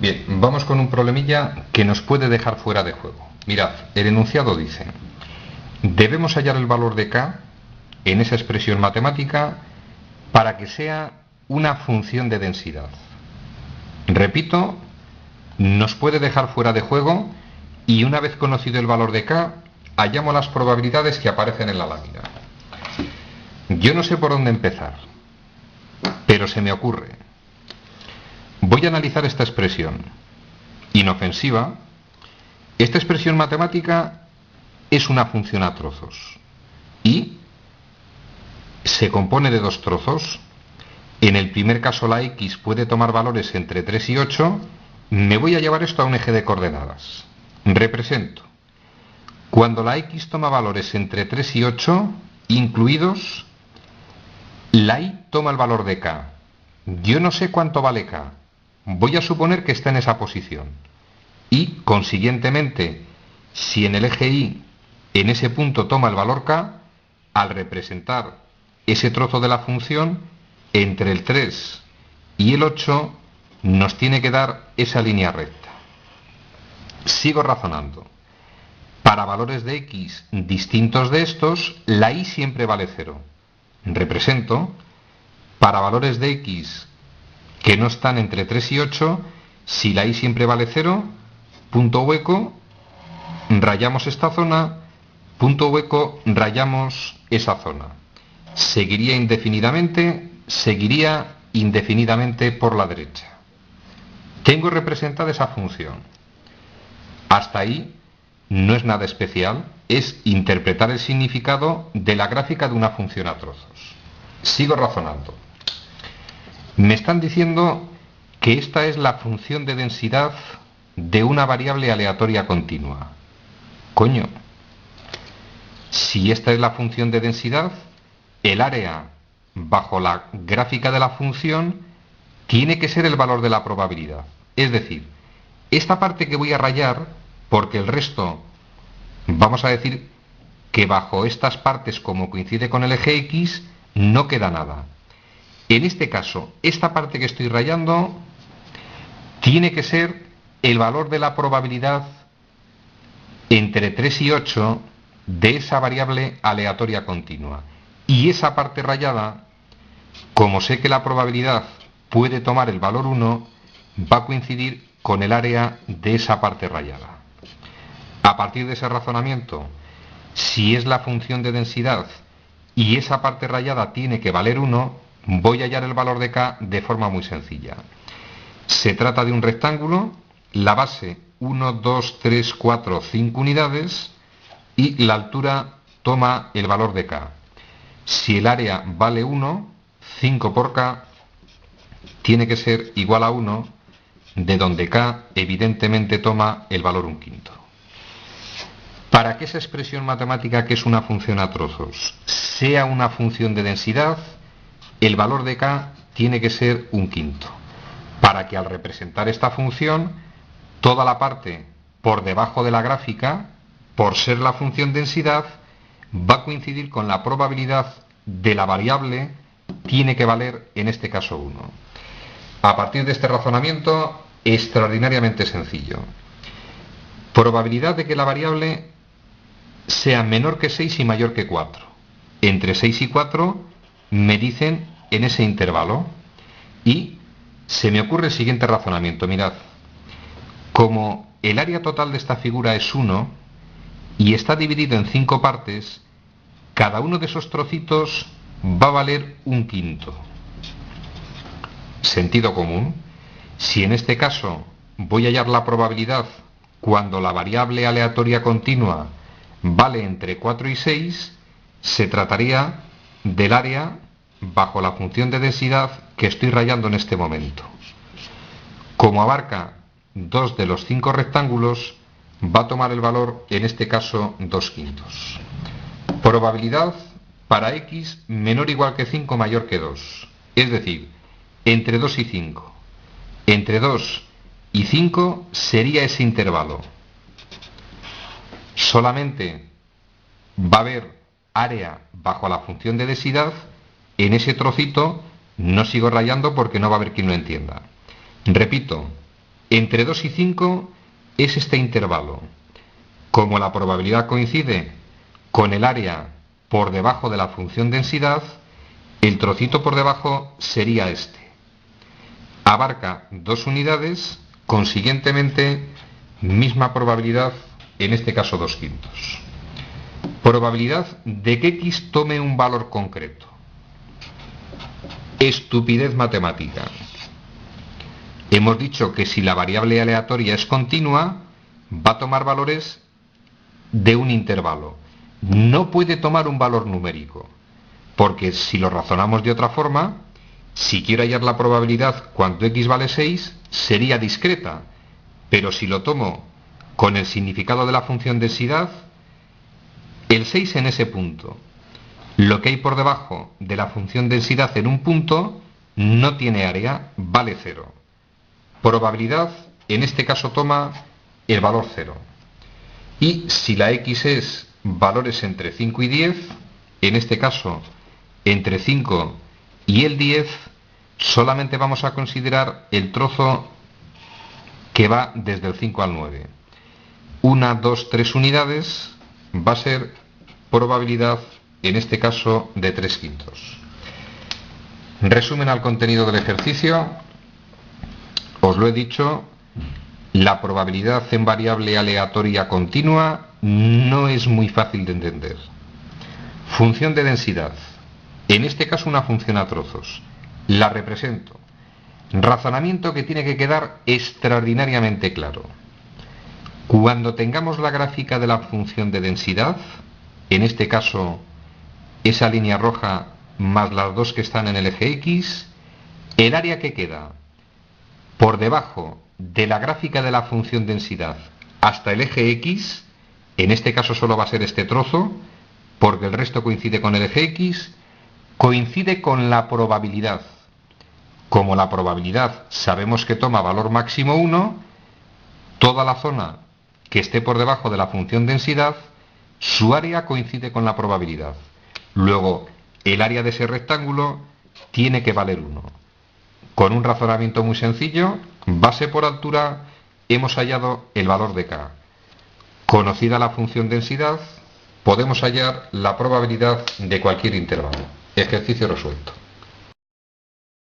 Bien, vamos con un problemilla que nos puede dejar fuera de juego. Mirad, el enunciado dice: debemos hallar el valor de k en esa expresión matemática para que sea una función de densidad. Repito, nos puede dejar fuera de juego y una vez conocido el valor de k, hallamos las probabilidades que aparecen en la lámina. Yo no sé por dónde empezar, pero se me ocurre. Voy a analizar esta expresión inofensiva. Esta expresión matemática es una función a trozos y se compone de dos trozos. En el primer caso la x puede tomar valores entre 3 y 8. Me voy a llevar esto a un eje de coordenadas. Represento. Cuando la x toma valores entre 3 y 8, incluidos, la y toma el valor de k. Yo no sé cuánto vale k. Voy a suponer que está en esa posición. Y, consiguientemente, si en el eje y, en ese punto toma el valor k, al representar ese trozo de la función, entre el 3 y el 8, nos tiene que dar esa línea recta. Sigo razonando. Para valores de x distintos de estos, la y siempre vale 0. Represento, para valores de x que no están entre 3 y 8, si la y siempre vale 0, punto hueco, rayamos esta zona, punto hueco, rayamos esa zona. Seguiría indefinidamente por la derecha. Tengo representada esa función. Hasta ahí no es nada especial, es interpretar el significado de la gráfica de una función a trozos. Sigo razonando. Me están diciendo que esta es la función de densidad de una variable aleatoria continua. Coño, si esta es la función de densidad, el área bajo la gráfica de la función tiene que ser el valor de la probabilidad. Es decir, esta parte que voy a rayar, porque el resto, vamos a decir que bajo estas partes, como coincide con el eje X, no queda nada. En este caso, esta parte que estoy rayando tiene que ser el valor de la probabilidad entre 3 y 8 de esa variable aleatoria continua. Y esa parte rayada, como sé que la probabilidad puede tomar el valor 1, va a coincidir con el área de esa parte rayada. A partir de ese razonamiento, si es la función de densidad y esa parte rayada tiene que valer 1, voy a hallar el valor de k de forma muy sencilla. Se trata de un rectángulo, la base 1, 2, 3, 4, 5 unidades y la altura toma el valor de k. Si el área vale 1, 5 por k tiene que ser igual a 1, de donde k evidentemente toma el valor 1/5. Para que esa expresión matemática, que es una función a trozos, sea una función de densidad, el valor de k tiene que ser 1/5. Para que al representar esta función, toda la parte por debajo de la gráfica, por ser la función densidad, va a coincidir con la probabilidad de la variable, tiene que valer en este caso 1. A partir de este razonamiento, extraordinariamente sencillo. Probabilidad de que la variable sea menor que 6 y mayor que 4. Entre 6 y 4 me dicen en ese intervalo. Y se me ocurre el siguiente razonamiento. Mirad, como el área total de esta figura es 1 y está dividido en 5 partes, cada uno de esos trocitos va a valer 1/5. Sentido común. Si en este caso voy a hallar la probabilidad cuando la variable aleatoria continua vale entre 4 y 6, se trataría del área bajo la función de densidad que estoy rayando en este momento. Como abarca 2 de los 5 rectángulos, va a tomar el valor, en este caso, 2/5. Probabilidad para x menor o igual que 5 mayor que 2. Es decir, entre 2 y 5. Entre 2 y 5 sería ese intervalo. Solamente va a haber área bajo la función de densidad. En ese trocito no sigo rayando porque no va a haber quien lo entienda. Repito, Entre 2 y 5 es este intervalo. Como la probabilidad coincide con el área por debajo de la función densidad, el trocito por debajo sería este. Abarca 2 unidades, consiguientemente, misma probabilidad, en este caso 2/5. Probabilidad de que x tome un valor concreto. Estupidez matemática. Hemos dicho que si la variable aleatoria es continua, va a tomar valores de un intervalo. No puede tomar un valor numérico, porque si lo razonamos de otra forma, si quiero hallar la probabilidad cuando x vale 6, sería discreta, pero si lo tomo con el significado de la función densidad, el 6 en ese punto, lo que hay por debajo de la función densidad en un punto, no tiene área, vale 0. Probabilidad, en este caso toma el valor 0. Y si la x es valores entre 5 y 10, en este caso entre 5 y el 10, solamente vamos a considerar el trozo que va desde el 5 al 9. 1, 2, 3 unidades va a ser probabilidad, en este caso, de 3/5. Resumen al contenido del ejercicio. Os lo he dicho, la probabilidad en variable aleatoria continua no es muy fácil de entender. Función de densidad. En este caso una función a trozos. La represento. Razonamiento que tiene que quedar extraordinariamente claro. Cuando tengamos la gráfica de la función de densidad, en este caso esa línea roja más las dos que están en el eje X, el área que queda por debajo de la gráfica de la función densidad hasta el eje X, en este caso solo va a ser este trozo, porque el resto coincide con el eje X, coincide con la probabilidad. Como la probabilidad sabemos que toma valor máximo 1, toda la zona que esté por debajo de la función densidad, su área coincide con la probabilidad. Luego, el área de ese rectángulo tiene que valer 1. Con un razonamiento muy sencillo, base por altura, hemos hallado el valor de k. Conocida la función densidad, podemos hallar la probabilidad de cualquier intervalo. Ejercicio resuelto.